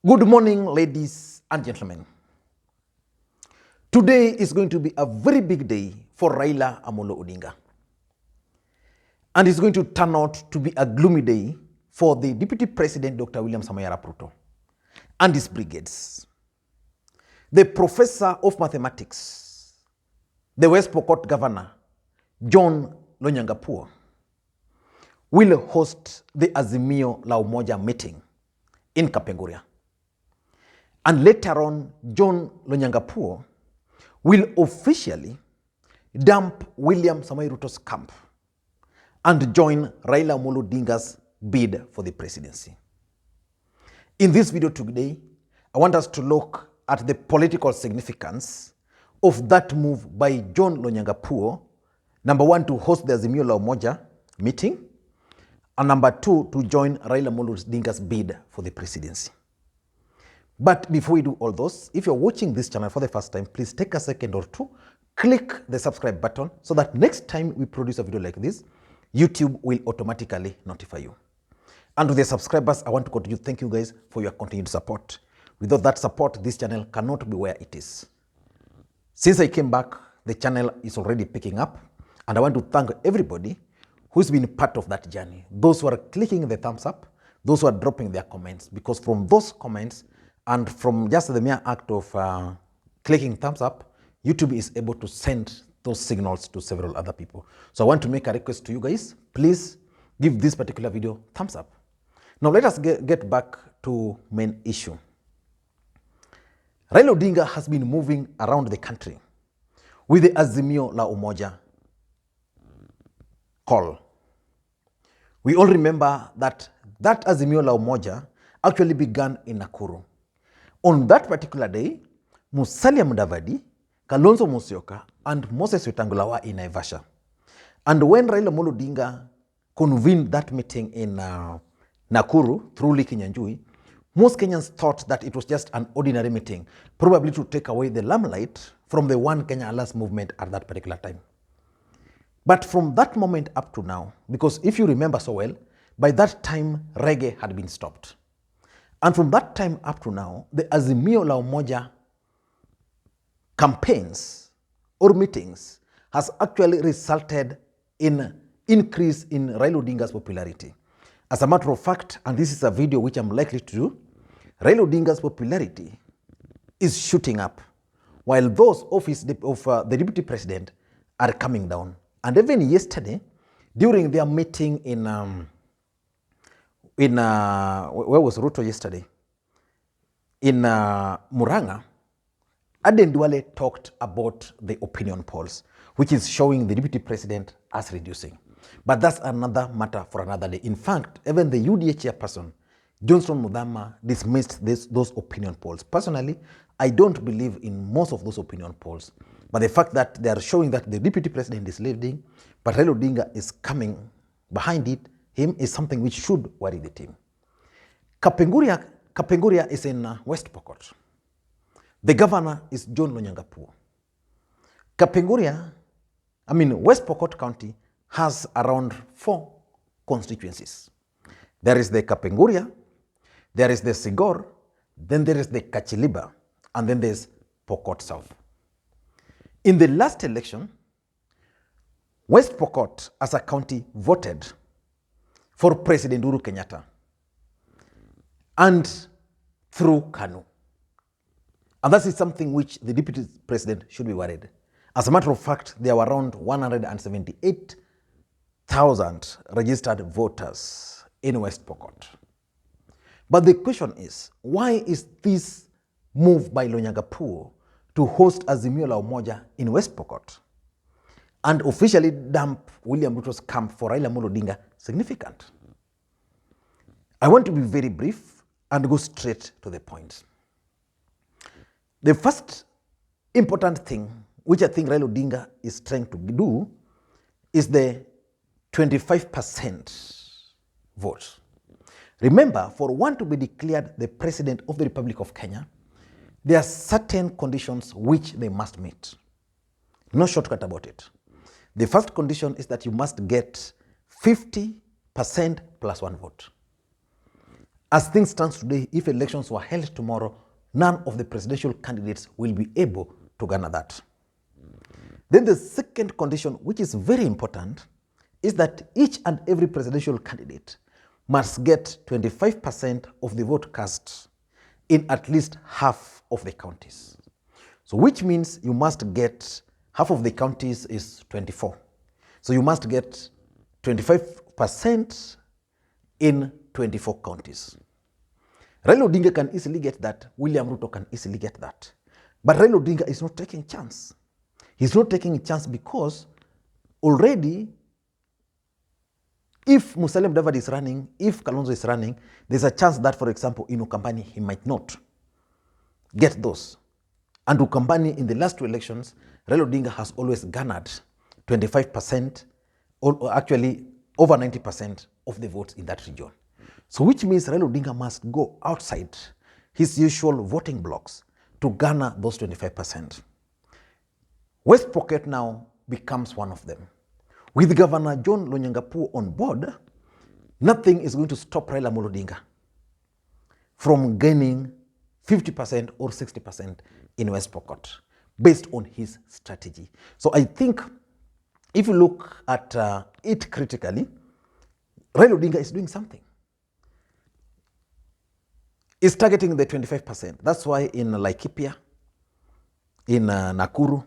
Good morning, ladies and gentlemen. Today is going to be a very big day for Raila Odinga. And it's going to turn out to be a gloomy day for the Deputy President, Dr. William Samoei Arap Ruto, and his brigades. The professor of mathematics, the West Pokot governor, John LONYANGAPUO, will host the Azimio La Umoja meeting in Kapenguria. And later on, John LONYANGAPUO will officially dump William Samoei Ruto's camp and join Raila Odinga's bid for the presidency. In this video today, I want us to look at the political significance of that move by John LONYANGAPUO, number one, to host the Azimio La Umoja meeting, and number two, to join Raila Odinga's bid for the presidency. But before we do all those, if you're watching this channel for the first time, please take a second or two, click the subscribe button so that next time we produce a video like this, YouTube will automatically notify you. And to the subscribers, I want to continue to thank you guys for your continued support. Without that support, this channel cannot be where it is. Since I came back, the channel is already picking up, and I want to thank everybody who's been part of that journey. Those who are clicking the thumbs up, those who are dropping their comments, because from those comments, and from just the mere act of clicking thumbs up, YouTube is able to send those signals to several other people. So I want to make a request to you guys. Please give this particular video thumbs up. Now let us get back to main issue. Raila Odinga has been moving around the country with the Azimio La Umoja call. We all remember that Azimio La Umoja actually began in Nakuru. On that particular day, Musalia Mudavadi, Kalonzo Musyoka, and Moses Wetangula were in Naivasha. And when Raila Odinga convened that meeting in Nakuru through Lee Kinyanjui, most Kenyans thought that it was just an ordinary meeting, probably to take away the limelight from the One Kenya Alliance movement at that particular time. But from that moment up to now, because if you remember so well, by that time reggae had been stopped. And from that time up to now, the Azimio La Umoja campaigns or meetings has actually resulted in increase in Raila Odinga's popularity. As a matter of fact, and this is a video which I'm likely to do, Raila Odinga's popularity is shooting up, while those of the deputy president are coming down. And even yesterday, during their meeting where was Ruto yesterday? In Muranga, Aden Duale talked about the opinion polls, which is showing the deputy president as reducing. But that's another matter for another day. In fact, even the UDA chairperson, Johnson Muthama, dismissed those opinion polls. Personally, I don't believe in most of those opinion polls. But the fact that they are showing that the deputy president is leading, but Raila Odinga is coming behind him is something which should worry the team. Kapenguria is in West Pokot. The governor is John LONYANGAPUO. West Pokot County has around 4 constituencies. There is the Kapenguria, there is the Sigor, then there is the Kachiliba, and then there's Pokot South. In the last election, West Pokot as a county voted for President Uhuru Kenyatta and through KANU. And that is something which the deputy president should be worried. As a matter of fact, there were around 178,000 registered voters in West Pokot. But the question is, why is this move by LONYANGAPUO to host Azimio La Umoja in West Pokot and officially dump William Ruto's camp for Raila Odinga significant? I want to be very brief and go straight to the point. The first important thing which I think Raila Odinga is trying to do is the 25% vote. Remember, for one to be declared the president of the Republic of Kenya, there are certain conditions which they must meet. No shortcut about it. The first condition is that you must get 50% plus 1 vote. As things stand today, if elections were held tomorrow, none of the presidential candidates will be able to garner that. Then the second condition, which is very important, is that each and every presidential candidate must get 25% of the vote cast in at least half of the counties. So which means you must get, half of the counties is 24. So you must get 25% in 24 counties. Raila Odinga can easily get that. William Ruto can easily get that. But Raila Odinga is not taking a chance. He's not taking a chance because already, if Musalia Mudavadi is running, if Kalonzo is running, there's a chance that, for example, in Ukambani, he might not get those. And Ukambani, in the last two elections, Raila Odinga has always garnered 25%, or actually over 90% of the votes in that region. So which means Raila Odinga must go outside his usual voting blocks to garner those 25%. West Pocket now becomes one of them. With Governor John LONYANGAPUO on board, nothing is going to stop Raila Odinga from gaining 50% or 60% in West Pocket based on his strategy. So I think if you look at it critically, Raila Odinga is doing something. He's targeting the 25%. That's why in Laikipia, in Nakuru,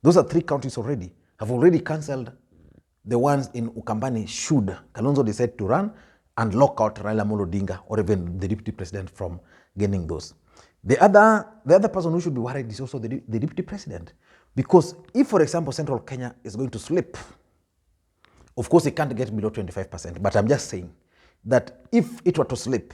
those are 3 counties already, have already cancelled the ones in Ukambani should Kalonzo decide to run and lock out Raila Odinga or even the deputy president from gaining those. The other person who should be worried is also the deputy president. Because if, for example, Central Kenya is going to slip, of course, it can't get below 25%. But I'm just saying that if it were to slip,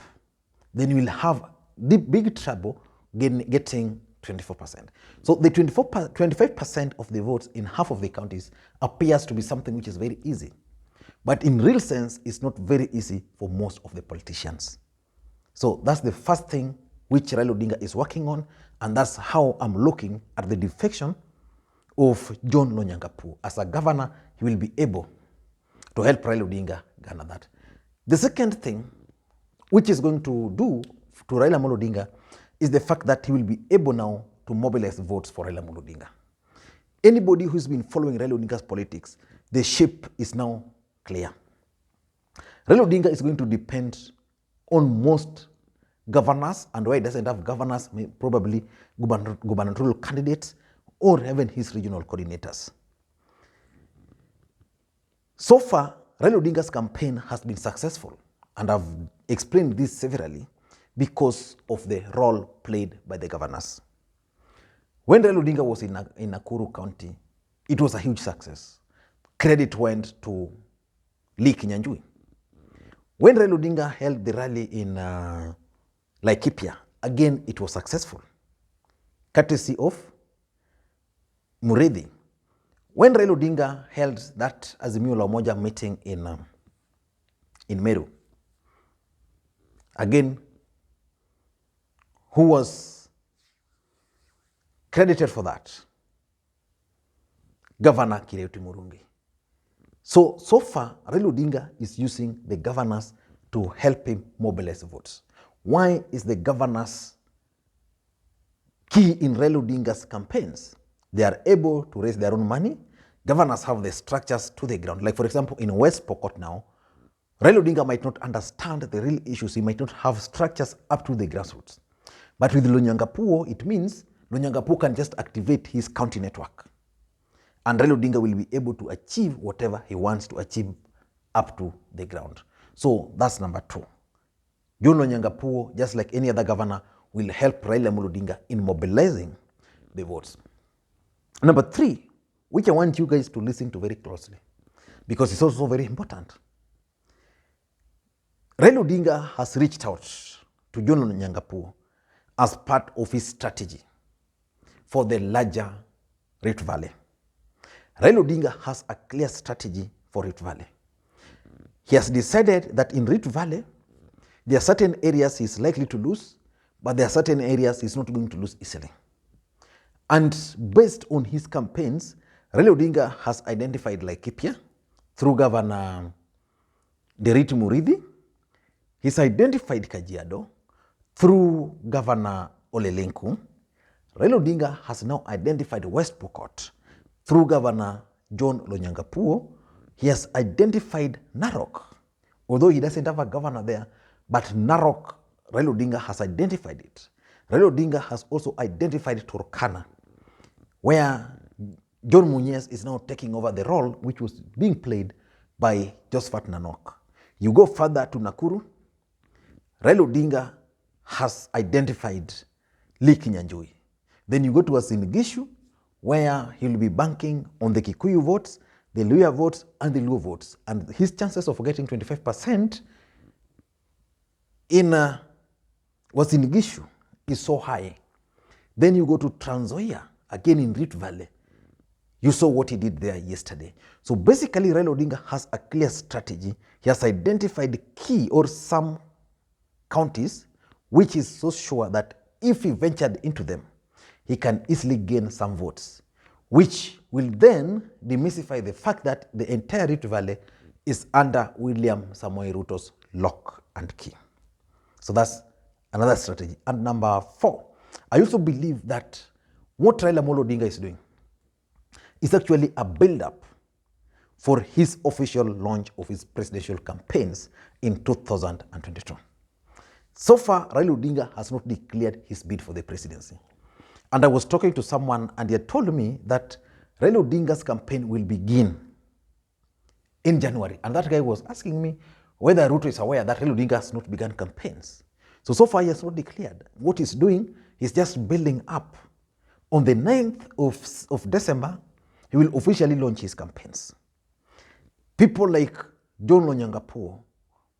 then you will have the big trouble getting 24%. So the 25% of the votes in half of the counties appears to be something which is very easy. But in real sense, it's not very easy for most of the politicians. So that's the first thing which Raila Odinga is working on, and that's how I'm looking at the defection of John LONYANGAPUO. As a governor, he will be able to help Raila Odinga garner that. The second thing which is going to do to Raila Odinga is the fact that he will be able now to mobilize votes for Raila Odinga. Anybody who's been following Raila Odinga's politics, the shape is now clear. Raila Odinga is going to depend on most governors, and where he doesn't have governors, probably gubernatorial candidates or even his regional coordinators. So far, Raila Odinga's campaign has been successful, and I've explained this severally because of the role played by the governors. When Raila Odinga was in Nakuru County, it was a huge success. Credit went to Lee Kinyanjui. When Raila Odinga held the rally in Laikipia, again, it was successful, courtesy of Mureithi. When Raila Odinga held that Azimio La Umoja meeting in Meru, again, who was credited for that? Governor Kireuti Murungi. So far, Raila Odinga is using the governors to help him mobilize votes. Why is the governors key in Raila Odinga's campaigns? They are able to raise their own money. Governors have the structures to the ground. Like, for example, in West Pokot now, Raila Odinga might not understand the real issues. He might not have structures up to the grassroots. But with LONYANGAPUO, it means LONYANGAPUO can just activate his county network. And Raila Odinga will be able to achieve whatever he wants to achieve up to the ground. So that's number 2. John LONYANGAPUO, just like any other governor, will help Raila Odinga in mobilizing the votes. Number 3, which I want you guys to listen to very closely, because it's also very important. Raila Odinga has reached out to John LONYANGAPUO as part of his strategy for the larger Rift Valley. Raila Odinga has a clear strategy for Rift Valley. He has decided that in Rift Valley, there are certain areas he's likely to lose, but there are certain areas he's not going to lose easily. And based on his campaigns, Raila Odinga has identified Laikipia through Governor Deriti Mureithi. He's identified Kajiado through Governor Ole Lenku. Raila Odinga has now identified West Pokot through Governor John LONYANGAPUO. He has identified Narok, although he doesn't have a governor there, but Narok, Raila Odinga has identified it. Raila Odinga has also identified Turkana, where John Munyes is now taking over the role which was being played by Josephat Nanok. You go further to Nakuru, Raila Odinga has identified Lee Kinyanjui. Then you go to Uasin Gishu, where he'll be banking on the Kikuyu votes, the Luhya votes, and the Luo votes. And his chances of getting 25% in Uasin Gishu is so high. Then you go to Trans Nzoia, again in Rift Valley. You saw what he did there yesterday. So basically, Raila Odinga has a clear strategy. He has identified key or some counties, which is so sure that if he ventured into them, he can easily gain some votes, which will then demystify the fact that the entire Rift Valley is under William Samoei Ruto's lock and key. So that's another strategy. And number 4, I also believe that what Raila Odinga is doing is actually a build-up for his official launch of his presidential campaigns in 2022. So far, Raila Odinga has not declared his bid for the presidency. And I was talking to someone and he had told me that Raila Odinga's campaign will begin in January. And that guy was asking me whether Ruto is aware that Raila Odinga has not begun campaigns. So far he has not declared. What he's doing is just building up. On the 9th of December, he will officially launch his campaigns. People like John LONYANGAPUO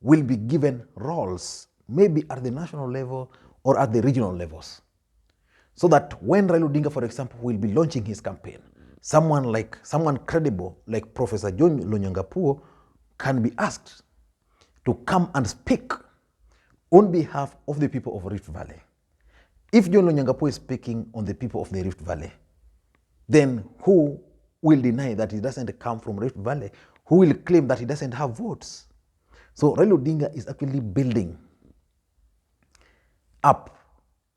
will be given roles, maybe at the national level or at the regional levels. So that when Raila Odinga, for example, will be launching his campaign, someone credible like Professor John LONYANGAPUO can be asked to come and speak on behalf of the people of Rift Valley. If John LONYANGAPUO is speaking on the people of the Rift Valley, then who will deny that he doesn't come from Rift Valley? Who will claim that he doesn't have votes? So Raila Odinga is actually building up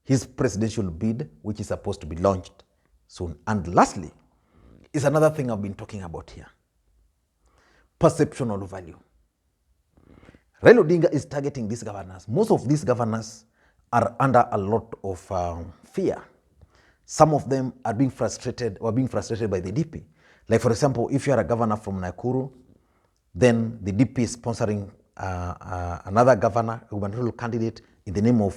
his presidential bid, which is supposed to be launched soon. And lastly, is another thing I've been talking about here. Perceptional value. Raila Odinga is targeting these governors. Most of these governors are under a lot of fear. Some of them are being frustrated by the DP. Like for example, if you are a governor from Nakuru, then the DP is sponsoring another governor, a gubernatorial candidate in the name of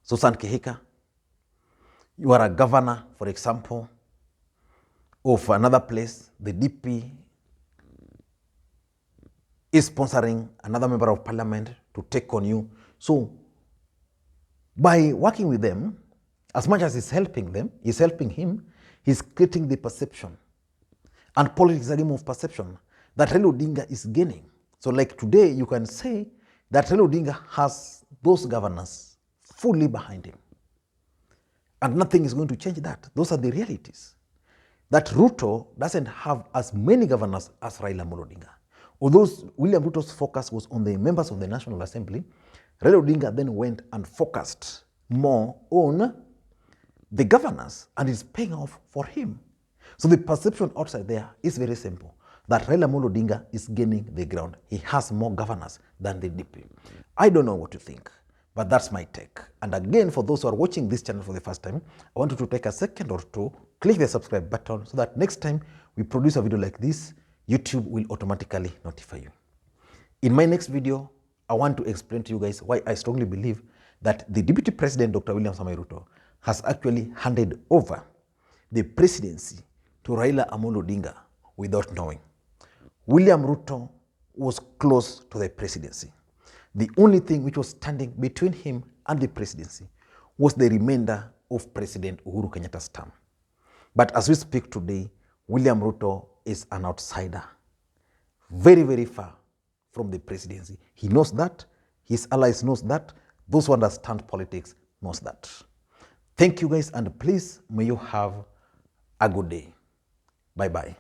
Susan Kehika. You are a governor, for example, of another place, the DP is sponsoring another member of parliament to take on you. So by working with them, as much as he's helping them, he's helping him, he's creating the perception. And politics is a game of perception that Raila Odinga is gaining. So like today, you can say that Raila Odinga has those governors fully behind him. And nothing is going to change that. Those are the realities. That Ruto doesn't have as many governors as Raila Odinga. Although William Ruto's focus was on the members of the National Assembly, Raila Odinga then went and focused more on the governors, and it's paying off for him. So the perception outside there is very simple, that Raila Odinga is gaining the ground. He has more governors than the DP. I don't know what you think, but that's my take. And again, for those who are watching this channel for the first time, I want you to take a second or two, click the subscribe button so that next time we produce a video like this, YouTube will automatically notify you. In my next video, I want to explain to you guys why I strongly believe that the Deputy President, Dr. William Samoei Ruto, has actually handed over the presidency to Raila Odinga without knowing. William Ruto was close to the presidency. The only thing which was standing between him and the presidency was the remainder of President Uhuru Kenyatta's term. But as we speak today, William Ruto is an outsider, very, very far from the presidency. He knows that, his allies knows that, those who understand politics knows that. Thank you guys, and please, may you have a good day. Bye-bye.